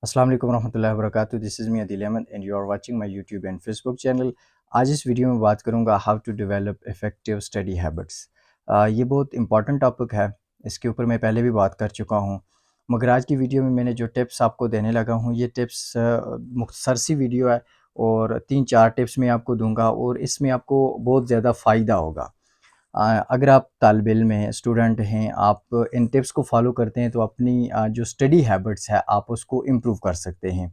अस्सलाम वालेकुम रहमतुल्लाहि व बरकातुहू। This is me Adeel Ahmed and you are watching my YouTube and Facebook channel. आज इस वीडियो में बात करूंगा how to develop effective study habits. ये बहुत इंपॉर्टेंट टॉपिक है। इसके ऊपर मैं पहले भी बात कर चुका हूँ, मगर आज की वीडियो में मैंने जो टिप्स आपको देने लगा हूँ, ये टिप्स मुख्तसर सी वीडियो है और 3-4 टिप्स मैं आपको दूंगा और इसमें आपको बहुत ज़्यादा फ़ायदा होगा। अगर आप तालिब इल्म हैं, स्टूडेंट हैं, आप इन टिप्स को फ़ॉलो करते हैं तो अपनी जो स्टडी हैबिट्स है आप उसको इम्प्रूव कर सकते हैं।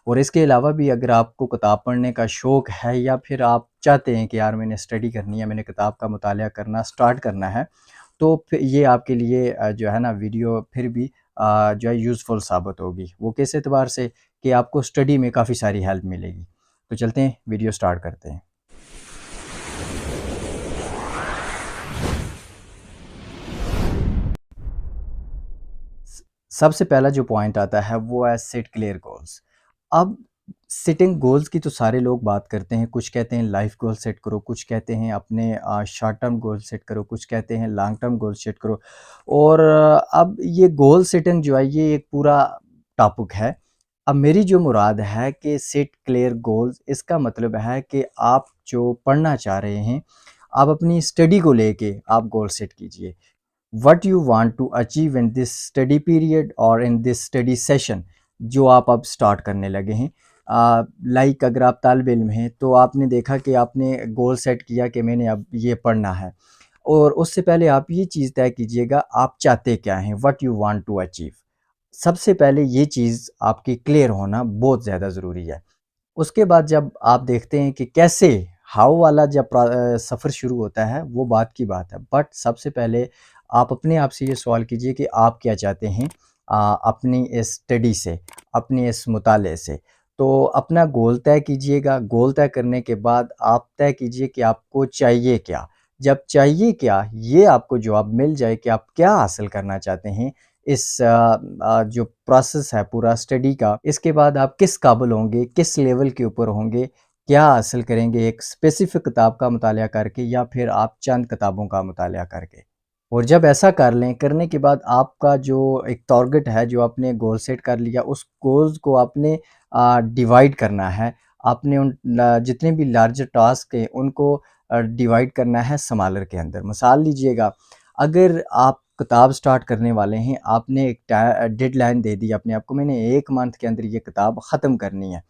और इसके अलावा भी अगर आपको किताब पढ़ने का शौक़ है या फिर आप चाहते हैं कि यार मैंने स्टडी करनी है, मैंने किताब का मुतालिया करना स्टार्ट करना है, तो फिर ये आपके लिए जो है ना वीडियो फिर भी जो है यूज़फुल साबित होगी। वो किस एतबार से कि आपको स्टडी में काफ़ी सारी हेल्प मिलेगी। तो चलते हैं वीडियो स्टार्ट करते हैं। सबसे पहला जो पॉइंट आता है वो है सेट क्लियर गोल्स। अब सेटिंग गोल्स की तो सारे लोग बात करते हैं, कुछ कहते हैं लाइफ गोल सेट करो, कुछ कहते हैं अपने शॉर्ट टर्म गोल सेट करो, कुछ कहते हैं लॉन्ग टर्म गोल सेट करो। और अब ये गोल सेटिंग जो है ये एक पूरा टॉपिक है। अब मेरी जो मुराद है कि सेट क्लियर गोल्स, इसका मतलब है कि आप जो पढ़ना चाह रहे हैं, आप अपनी स्टडी को लेके आप गोल सेट कीजिए। What you want to achieve in this study period और इन दिस स्टडी सेशन जो आप अब स्टार्ट करने लगे हैं। लाइक अगर आप तालिब इल्म हैं तो आपने देखा कि आपने गोल सेट किया कि मैंने अब ये पढ़ना है, और उससे पहले आप ये चीज़ तय कीजिएगा आप चाहते क्या हैं, what you want to achieve. सबसे पहले ये चीज़ आपकी क्लियर होना बहुत ज़्यादा ज़रूरी है। उसके बाद जब आप देखते हैं कि कैसे, हाउ वाला जब सफ़र शुरू होता है वो बात की बात है, बट सबसे पहले आप अपने आप से ये सवाल कीजिए कि आप क्या चाहते हैं अपनी इस स्टडी से, अपनी इस मुताले से। तो अपना गोल तय कीजिएगा। गोल तय करने के बाद आप तय कीजिए कि आपको चाहिए क्या। जब चाहिए क्या ये आपको जवाब मिल जाए कि आप क्या हासिल करना चाहते हैं इस जो प्रोसेस है पूरा स्टडी का, इसके बाद आप किस काबिल होंगे, किस लेवल के ऊपर होंगे, क्या हासिल करेंगे एक स्पेसिफ़िक किताब का मुतालिया करके या फिर आप चंद किताबों का मुतालिया करके। और जब ऐसा कर लें, करने के बाद आपका जो एक टारगेट है, जो आपने गोल सेट कर लिया, उस गोल्स को आपने डिवाइड करना है। आपने उन जितने भी लार्जर टास्क हैं, उनको डिवाइड करना है स्मॉलर के अंदर। मिसाल लीजिएगा, अगर आप किताब स्टार्ट करने वाले हैं, आपने एक डेडलाइन दे दी अपने आप को, मैंने 1 मंथ के अंदर ये किताब ख़त्म करनी है।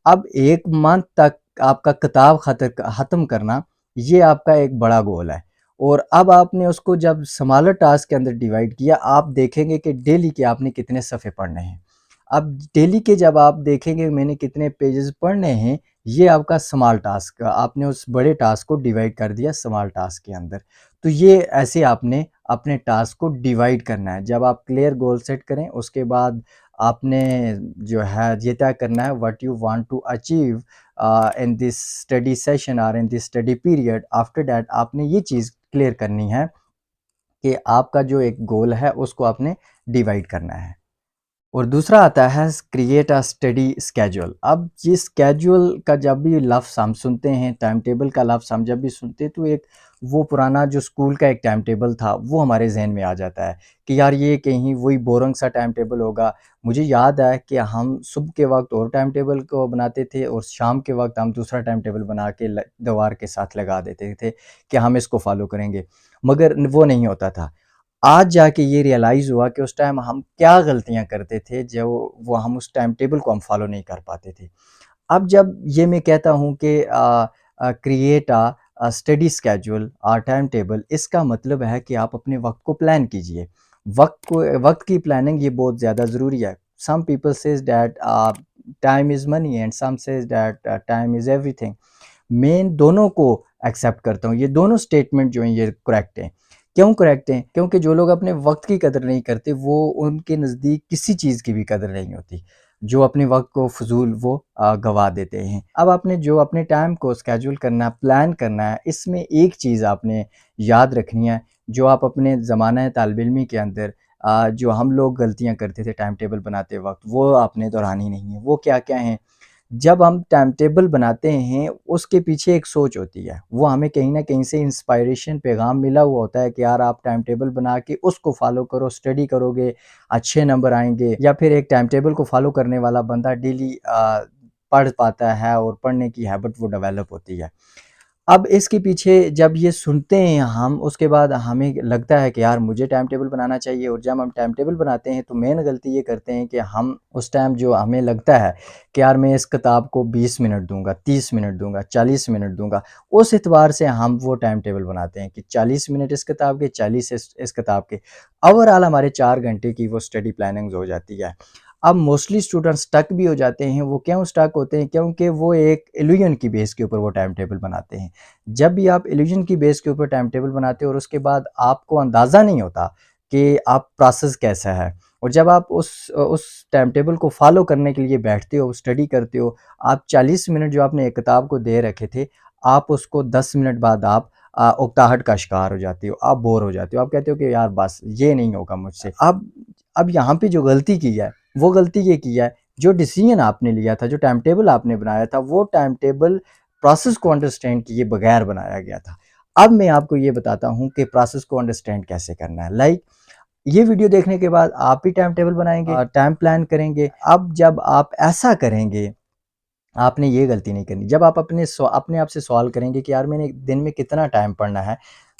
अब 1 मंथ तक आपका किताब ख़त्म करना, ये आपका एक बड़ा गोल है। और अब आपने उसको जब स्मॉलर टास्क के अंदर डिवाइड किया, आप देखेंगे कि डेली के आपने कितने सफ़े पढ़ने हैं। अब डेली के जब आप देखेंगे मैंने कितने पेजेस पढ़ने हैं, ये आपका स्मॉल टास्क, आपने उस बड़े टास्क को डिवाइड कर दिया स्मॉल टास्क के अंदर। तो ये ऐसे आपने अपने टास्क को डिवाइड करना है। जब आप क्लियर गोल सेट करें, उसके बाद आपने जो है ये तय करना है what you want to achieve in this study session और in this study period. After that आपने ये चीज़ क्लियर करनी है कि आपका जो एक गोल है उसको आपने डिवाइड करना है। और दूसरा आता है क्रिएट अ स्टडी स्केड्यूल। अब ये स्केड्यूल का जब भी लफ्ज़ हम सुनते हैं, टाइम टेबल का लफ्ज़ हम जब भी सुनते हैं, तो एक वो पुराना जो स्कूल का एक टाइम टेबल था वो हमारे जहन में आ जाता है कि यार ये कहीं वही बोरिंग सा टाइम टेबल होगा। मुझे याद है कि हम सुबह के वक्त और टाइम टेबल को बनाते थे और शाम के वक्त हम दूसरा टाइम टेबल बना के दीवार के साथ लगा देते थे कि हम इसको फॉलो करेंगे, मगर वो नहीं होता था। आज जाके ये रियलाइज़ हुआ कि उस टाइम हम क्या गलतियाँ करते थे, जो वो हम उस टाइम टेबल को हम फ़ॉलो नहीं कर पाते थे। अब जब ये मैं कहता हूँ कि create study schedule time table, इसका मतलब है कि आप अपने वक्त को प्लान कीजिए। वक्त की प्लानिंग ये बहुत ज़्यादा ज़रूरी है। Some people says that time is money and some says that time is everything. मैं इन दोनों को एक्सेप्ट करता हूँ। ये दोनों स्टेटमेंट जो हैं ये करेक्ट हैं। क्यों करेक्ट हैं? क्योंकि जो लोग अपने वक्त की कदर नहीं करते, वो उनके नज़दीक किसी चीज़ की भी कदर नहीं होती। जो अपने वक्त को फ़ुज़ूल वो गँवा देते हैं। अब आपने जो अपने टाइम को स्केड्यूल करना है, प्लान करना है, इसमें एक चीज़ आपने याद रखनी है, जो आप अपने ज़माना तालिब इल्मी के अंदर जो हम लोग गलतियाँ करते थे टाइम टेबल बनाते वक़्त, वो आपने दोहरानी नहीं है। वो क्या-क्या हैं? जब हम टाइम टेबल बनाते हैं उसके पीछे एक सोच होती है, वो हमें कहीं न कहीं से इंस्पायरेशन पैगाम मिला हुआ होता है कि यार आप टाइम टेबल बना के उसको फ़ॉलो करो, स्टडी करोगे, अच्छे नंबर आएँगे। या फिर एक टाइम टेबल को फ़ॉलो करने वाला बंदा डेली पढ़ पाता है और पढ़ने की हैबिट वो डेवलप होती है। अब इसके पीछे जब ये सुनते हैं हम, उसके बाद हमें लगता है कि यार मुझे टाइम टेबल बनाना चाहिए, और जब हम टाइम टेबल बनाते हैं तो मेन गलती ये करते हैं कि हम उस टाइम जो हमें लगता है कि यार मैं इस किताब को 20 मिनट दूँगा, 30 मिनट दूँगा, 40 मिनट दूँगा, उस एतबार से हम वो टाइम टेबल बनाते हैं कि 40 मिनट इस किताब के, 40 इस किताब के। ओवरऑल हमारे 4 घंटे की वो स्टडी प्लानिंग्स हो जाती है। अब मोस्टली स्टूडेंट स्टक भी हो जाते हैं, वो क्यों स्टक होते हैं? क्योंकि वो एक इल्यूजन की बेस के ऊपर वो टाइम टेबल बनाते हैं। जब भी आप इल्यूजन की बेस के ऊपर टाइम टेबल बनाते हो और उसके बाद आपको अंदाज़ा नहीं होता कि आप प्रोसेस कैसा है, और जब आप उस टाइम टेबल को फ़ॉलो करने के लिए बैठते हो, स्टडी करते हो, आप 40 मिनट जो आपने एक किताब को दे रखे थे, आप उसको 10 मिनट बाद आप उकताहट का शिकार हो जाते हो, आप बोर हो जाते हो, आप कहते हो कि यार बस ये नहीं होगा मुझसे। अब यहाँ पे जो गलती की है, वो गलती ये की है, जो डिसीज़न आपने लिया था, जो टाइम टेबल आपने बनाया था, वो टाइम टेबल प्रोसेस को अंडरस्टैंड किए बगैर बनाया गया था। अब मैं आपको ये बताता हूँ कि प्रोसेस को अंडरस्टैंड कैसे करना है। लाइक ये वीडियो देखने के बाद आप भी टाइम टेबल बनाएँगे, टाइम प्लान करेंगे। अब जब आप ऐसा करेंगे, आपने ये गलती नहीं करनी। जब आप अपने आप से सवाल करेंगे कि यार मैंने दिन में कितना टाइम पढ़ना है,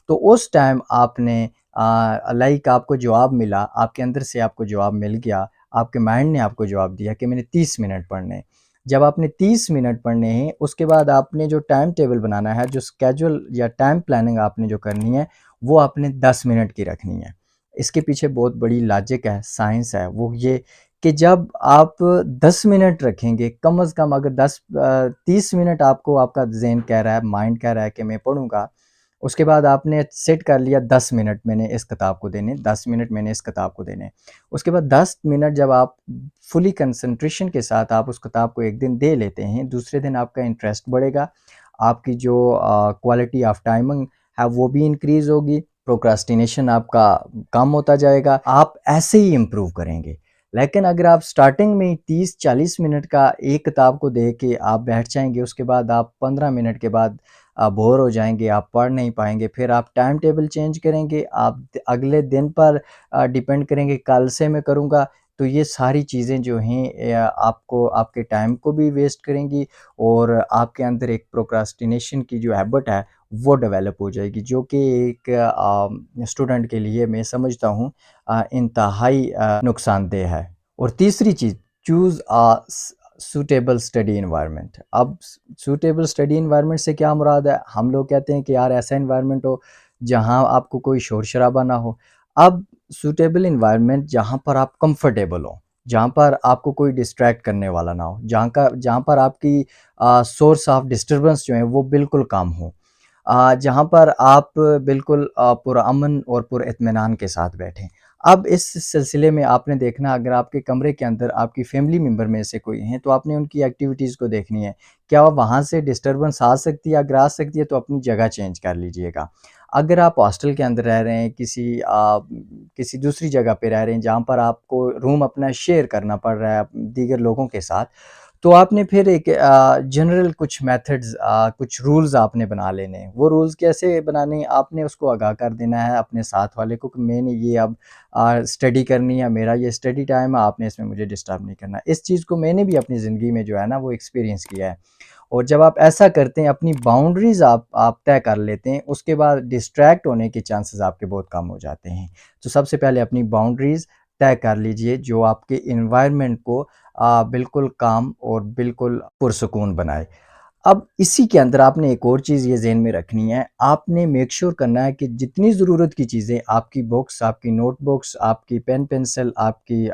तो उस टाइम आपने लाइक आपको जवाब मिला, आपके अंदर से आपको जवाब मिल गया, आपके माइंड ने आपको जवाब दिया कि मैंने 30 मिनट पढ़ने हैं। जब आपने 30 मिनट पढ़ने हैं, उसके बाद आपने जो टाइम टेबल बनाना है, जो शेड्यूल या टाइम प्लानिंग आपने जो करनी है, वो आपने 10 मिनट की रखनी है। इसके पीछे बहुत बड़ी लॉजिक है, साइंस है, वो ये कि जब आप 10 मिनट रखेंगे, कम से कम अगर 30 मिनट आपको आपका ज़हन कह रहा है, माइंड कह रहा है कि मैं पढ़ूँगा, उसके बाद आपने सेट कर लिया 10 मिनट मैंने इस किताब को देने, 10 मिनट मैंने इस किताब को देने। उसके बाद 10 मिनट जब आप फुली कंसंट्रेशन के साथ आप उस किताब को एक दिन दे लेते हैं, दूसरे दिन आपका इंटरेस्ट बढ़ेगा, आपकी जो क्वालिटी ऑफ टाइमिंग है वो भी इंक्रीज़ होगी, प्रोक्रास्टिनेशन आपका कम होता जाएगा, आप ऐसे ही इम्प्रूव करेंगे। लेकिन अगर आप स्टार्टिंग में ही 30-40 मिनट का एक किताब को दे के आप बैठ जाएँगे, उसके बाद आप 15 मिनट के बाद बोर हो जाएँगे, आप पढ़ नहीं पाएँगे, फिर आप टाइम टेबल चेंज करेंगे, आप अगले दिन पर डिपेंड करेंगे कल से मैं करूँगा, तो ये सारी चीज़ें जो हैं आपको आपके टाइम को भी वेस्ट करेंगी, और आपके अंदर एक प्रोक्रास्टिनेशन की जो हैबिट है, वो डेवलप हो जाएगी, जो कि एक स्टूडेंट के लिए मैं समझता हूँ इंतहाई नुकसानदेह है। और तीसरी चीज़, चूज़ सूटेबल स्टडी एनवायरनमेंट। अब सूटेबल स्टडी एनवायरनमेंट से क्या मुराद है? हम लोग कहते हैं कि यार ऐसा एनवायरनमेंट हो जहाँ आपको कोई शोर-शराबा ना हो। अब सूटेबल एनवायरनमेंट जहाँ पर आप कंफर्टेबल हो, जहाँ पर आपको कोई डिस्ट्रैक्ट करने वाला ना हो, जहाँ पर आपकी सोर्स ऑफ डिस्टर्बेंस जो है वो बिल्कुल कम हो। जहाँ पर आप बिल्कुल पुरअमन और पुरइत्मीनान के साथ बैठें। अब इस सिलसिले में आपने देखना, अगर आपके कमरे के अंदर आपकी फैमिली मेंबर में से कोई हैं, तो आपने उनकी एक्टिविटीज़ को देखनी है। क्या वहाँ से डिस्टर्बेंस आ सकती है? अगर आ सकती है तो अपनी जगह चेंज कर लीजिएगा। अगर आप हॉस्टल के अंदर रह रहे हैं, किसी दूसरी जगह पे रह रहे हैं जहाँ पर आपको रूम अपना शेयर करना पड़ रहा है दीगर लोगों के साथ, तो आपने फिर एक जनरल कुछ मेथड्स कुछ रूल्स आपने बना लेने हैं। वो रूल्स कैसे बनाने हैं? आपने उसको आगाह कर देना है अपने साथ वाले को कि मैंने ये अब स्टडी करनी है, मेरा ये स्टडी टाइम है, आपने इसमें मुझे डिस्टर्ब नहीं करना। इस चीज़ को मैंने भी अपनी ज़िंदगी में जो है ना वो एक्सपीरियंस किया है। और जब आप ऐसा करते हैं, अपनी बाउंड्रीज़ आप तय कर लेते हैं, उसके बाद डिस्ट्रैक्ट होने के चांसेस आपके बहुत कम हो जाते हैं। तो सबसे पहले अपनी बाउंड्रीज़ तय कर लीजिए जो आपके एनवायरनमेंट को बिल्कुल काम और बिल्कुल पुरसुकून बनाए। अब इसी के अंदर आपने एक और चीज़ ये ज़हन में रखनी है, आपने मेक श्योर करना है कि जितनी ज़रूरत की चीज़ें, आपकी बुक्स, आपकी नोटबुक्स, आपकी पेन पेंसिल, आपकी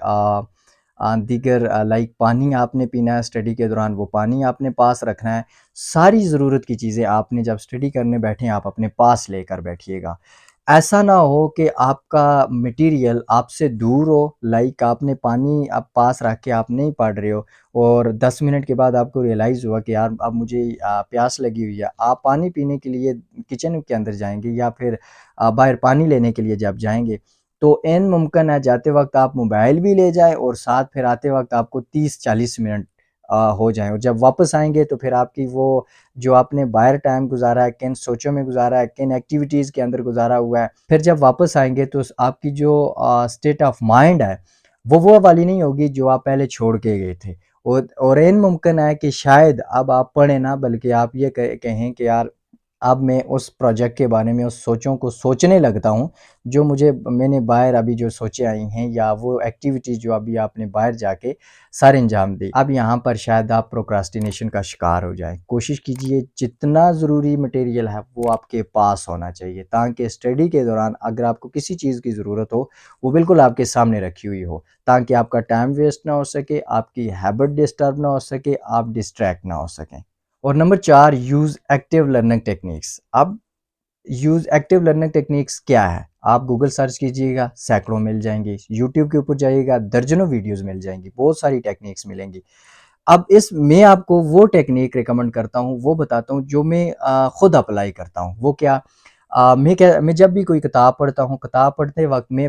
दीगर लाइक पानी आपने पीना है स्टडी के दौरान, वो पानी आपने पास रखना है। सारी ज़रूरत की चीज़ें आपने जब स्टडी करने बैठें, आप अपने पास लेकर बैठिएगा। ऐसा ना हो कि आपका मटेरियल आपसे दूर हो, लाइक आपने पानी आप पास रख के आप नहीं पढ़ रहे हो, और 10 मिनट के बाद आपको रियलाइज़ हुआ कि यार अब मुझे प्यास लगी हुई है। आप पानी पीने के लिए किचन के अंदर जाएँगे, या फिर बाहर पानी लेने के लिए जब जाएँगे, तो ऐन मुमकिन है जाते वक़्त आप मोबाइल भी ले जाएँ, और साथ फिर आते वक़्त आपको 30-40 मिनट हो जाएँ और जब वापस आएँगे तो फिर आपकी वो जो आपने बाहर टाइम गुज़ारा है, किन सोचों में गुज़ारा है, किन एक्टिविटीज़ के अंदर गुज़ारा हुआ है, फिर जब वापस आएँगे तो आपकी जो स्टेट ऑफ माइंड है, वो वाली नहीं होगी जो आप पहले छोड़ के गए थे। और ऐन मुमकिन है कि शायद अब आप पढ़ें ना, बल्कि आप ये कहें कि यार अब मैं उस प्रोजेक्ट के बारे में, उस सोचों को सोचने लगता हूँ, जो मैंने बाहर अभी जो सोचें आई हैं, या वो एक्टिविटीज़ जो अभी आपने बाहर जाके सर अंजाम दी। अब यहाँ पर शायद आप प्रोक्रास्टिनेशन का शिकार हो जाएँ। कोशिश कीजिए जितना ज़रूरी मटेरियल है वो आपके पास होना चाहिए, ताकि स्टडी के दौरान अगर आपको किसी चीज़ की ज़रूरत हो, वो बिल्कुल आपके सामने रखी हुई हो, ताकि आपका टाइम वेस्ट ना हो सके, आपकी हैबिट डिस्टर्ब ना हो सके, आप डिस्ट्रैक्ट ना हो सकें। और number 4, use active learning techniques. अब यूज़ एक्टिव लर्निंग टेक्निक्स क्या है? आप गूगल सर्च कीजिएगा, सैकड़ों मिल जाएँगी, यूट्यूब के ऊपर जाइएगा, दर्जनों वीडियोज़ मिल जाएँगी, बहुत सारी टेक्निक्स मिलेंगी। अब इस मैं आपको वो टेक्निक रिकमेंड करता हूँ, वो बताता हूँ जो मैं खुद अप्लाई करता हूँ। वो क्या? मैं जब भी कोई किताब पढ़ता हूँ, किताब पढ़ते वक़्त मैं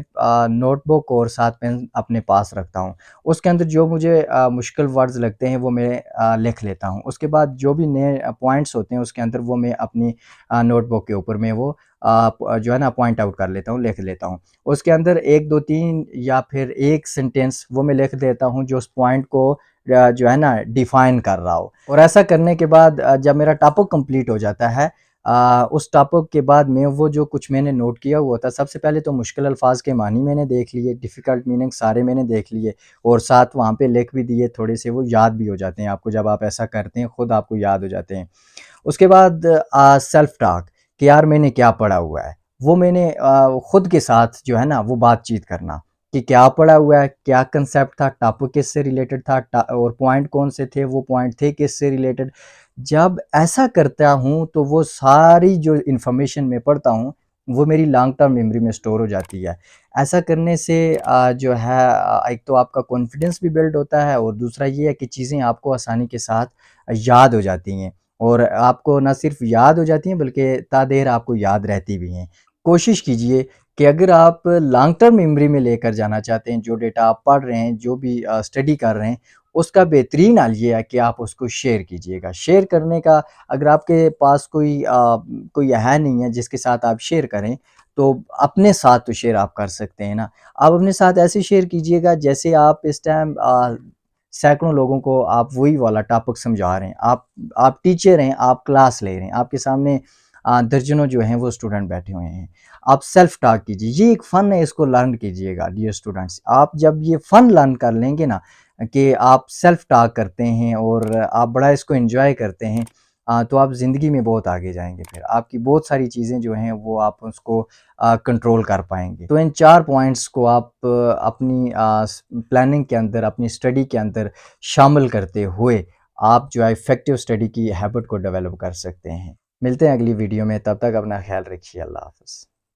नोटबुक और साथ पेन अपने पास रखता हूँ। उसके अंदर जो मुझे मुश्किल वर्ड्स लगते हैं वो मैं लिख लेता हूँ। उसके बाद जो भी नए पॉइंट्स होते हैं उसके अंदर वो मैं अपनी नोटबुक के ऊपर मैं वो जो है ना पॉइंट आउट कर लेता हूँ, लिख लेता हूँ। उसके अंदर 1, 2, 3 या फिर 1 सेंटेंस वो मैं लिख देता हूँ जो उस पॉइंट को जो है ना डिफाइन कर रहा हो। और ऐसा करने के बाद जब मेरा टॉपिक कंप्लीट हो जाता है, उस टॉपिक के बाद में वो जो कुछ मैंने नोट किया हुआ था, सबसे पहले तो मुश्किल अल्फाज के मानी मैंने देख लिए, डिफ़िकल्ट मीनिंग सारे मैंने देख लिए और साथ वहाँ पे लिख भी दिए, थोड़े से वो याद भी हो जाते हैं आपको, जब आप ऐसा करते हैं खुद आपको याद हो जाते हैं। उसके बाद सेल्फ टॉक कि यार मैंने क्या पढ़ा हुआ है, वो मैंने खुद के साथ जो है ना वो बातचीत करना कि क्या पढ़ा हुआ है, क्या कंसेप्ट था, टॉपिक किससे रिलेटेड था, और पॉइंट कौन से थे, वो पॉइंट थे किससे रिलेटेड। जब ऐसा करता हूँ तो वो सारी जो इन्फॉर्मेशन मैं पढ़ता हूँ वो मेरी लॉन्ग टर्म मेमोरी में स्टोर हो जाती है। ऐसा करने से जो है एक तो आपका कॉन्फिडेंस भी बिल्ड होता है और दूसरा ये है कि चीज़ें आपको आसानी के साथ याद हो जाती हैं, और आपको ना सिर्फ याद हो जाती हैं बल्कि तादेर आपको याद रहती भी हैं। कोशिश कीजिए कि अगर आप लॉन्ग टर्म मेमोरी में लेकर जाना चाहते हैं, जो डेटा आप पढ़ रहे हैं, जो भी स्टडी कर रहे हैं, उसका बेहतरीन हल ये है कि आप उसको शेयर कीजिएगा। शेयर करने का, अगर आपके पास कोई है नहीं है जिसके साथ आप शेयर करें, तो अपने साथ तो शेयर आप कर सकते हैं ना। आप अपने साथ ऐसे शेयर कीजिएगा जैसे आप इस टाइम सैकड़ों लोगों को आप वही वाला टॉपिक समझा रहे हैं। आप टीचर हैं, आप क्लास ले रहे हैं, आपके सामने दर्जनों जो हैं वो स्टूडेंट बैठे हुए हैं। आप सेल्फ टॉक कीजिए, ये एक फ़न है, इसको लर्न कीजिएगा डियर स्टूडेंट्स। आप जब ये फ़न लर्न कर लेंगे ना कि आप सेल्फ टॉक करते हैं और आप बड़ा इसको एन्जॉय करते हैं, तो आप ज़िंदगी में बहुत आगे जाएँगे, फिर आपकी बहुत सारी चीज़ें जो हैं वो आप उसको कंट्रोल कर पाएँगे। तो इन 4 पॉइंट्स को आप अपनी प्लानिंग के अंदर, अपनी स्टडी के अंदर शामिल करते हुए आप जो है इफ़ेक्टिव स्टडी की हैबिट को डेवलप कर सकते हैं। मिलते हैं अगली वीडियो में, तब तक अपना ख़्याल रखिए। अल्लाह हाफ़िज़।